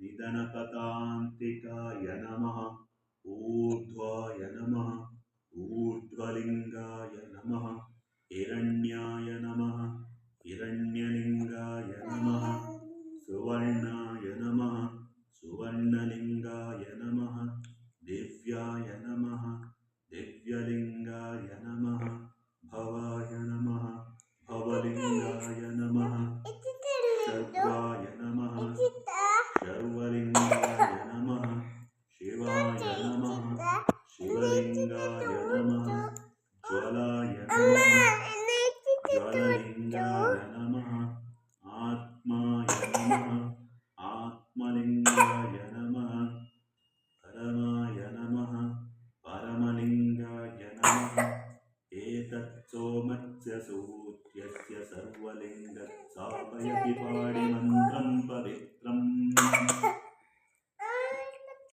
निधनपतान्तिकाय नमः ऊर्ध्वाय नमः ऊर्ध्वलिङ्गाय नमः हिरण्याय नमः हिरण्यलिङ्गाय नमः सुवर्णाय नमः सुवर्णलिङ्गाय नमः दिव्याय नमः दिव्यलिङ्गाय नमः भवाय नमः भवलिङ्गाय नमः शर्वाय नमः शर्वलिङ्गाय नमः शिवाय नमः शिवलिङ्गाय नमः ज्वलाय नमः ज्वललिङ्गाय नमः आत्माय नमः आत्मलिङ्गाय नमः परमाय नमः परमलिङ्गाय नमः एतत्सोमस्य सूर्यस्य सर्वलिङ्गत्सापयति पाणिमन्त्रं पवित्रम्